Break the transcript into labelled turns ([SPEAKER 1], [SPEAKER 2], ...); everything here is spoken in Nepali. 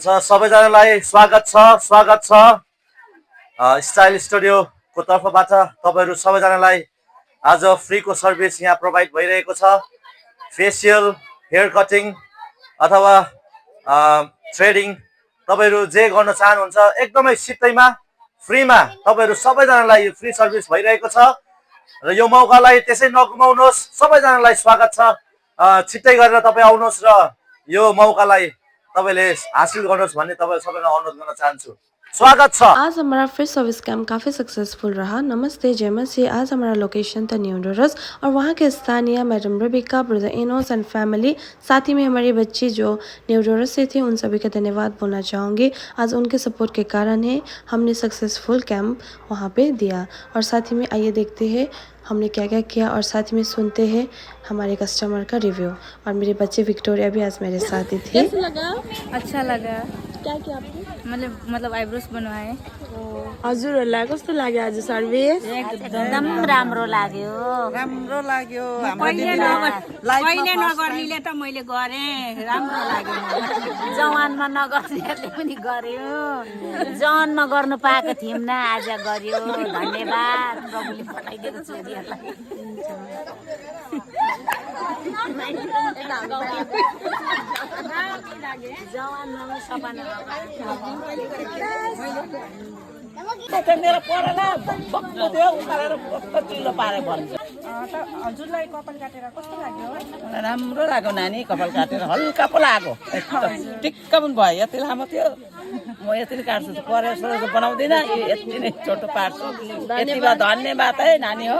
[SPEAKER 1] सबैजनालाई स्वागत छ स्टाइल स्टुडियोको तर्फबाट तपाईहरु सबैजनालाई आज फ्रीको सर्भिस यहाँ प्रोभाइड भइरहेको छ। फेसियल, हेयर कटिङ अथवा थ्रेडिङ तपाईहरु जे गर्न चाहनुहुन्छ एकदमै सित्तैमा फ्रीमा तपाईहरु सबैजनालाई फ्री सर्भिस भइरहेको छ र यो मौकालाई त्यसै नगुमाउनुहोस्। सबैजनालाई स्वागत छ। छिट्टै गरेर तपाई आउनुहोस् र यो मौकालाई तपाईले हासिल गर्नुहोस् भन्ने तपाईहरु सबैलाई अनुरोध गर्न चाहन्छु। स्वागत छ।
[SPEAKER 2] आज हमारा फ्री सर्विस कैम्प काफ़ी सक्सेसफुल रहा। नमस्ते, जय मसीह। आज हमारा लोकेशन था न्यू डोरस और वहाँ के स्थानीय madam Rebecca, brother Enos and family, साथ ही में हमारी बच्ची जो न्यू डोरस से थी, उन सभी का धन्यवाद बोलना चाहूँगी। आज उनके सपोर्ट के कारण है हमने सक्सेसफुल कैंप वहाँ पे दिया। और साथ ही में आइए देखते हैं हमने क्या क्या किया और साथ ही में सुनते हैं हमारे कस्टमर का रिव्यू। और मेरे बच्चे विक्टोरिया भी आज मेरे साथ ही थी।
[SPEAKER 3] कैसा लगा? अच्छा लगा।
[SPEAKER 2] क्या किया आपने?
[SPEAKER 3] मतलब आइब्रोज बनवाए।
[SPEAKER 2] हजुरहरूलाई कस्तो लाग्यो आज सर्भिस?
[SPEAKER 4] एकदम राम्रो लाग्यो।
[SPEAKER 3] पहिले नगर्नेले त मैले गरेँ, राम्रो लाग्यो।
[SPEAKER 4] जवानमा नगर्नेहरूले पनि गर्यो, जवानमा गर्नु पाएको थियौँ न, आज गर्यो। धन्यवाद प्रभुले पठाइदिएको छोरीहरूलाई। जवानमा सपना
[SPEAKER 3] हजुरलाई कपाल काटेर कस्तो लाग्यो?
[SPEAKER 5] राम्रो लाग्यो नानी, कपाल काटेर हल्का पो लाग्यो, टिक्क पनि भयो। यति लामो थियो, म यति नै काट्छु, परेर त बनाउँदिनँ, यति नै छोटो पार्छु। यति धन्यवाद है नानी हो।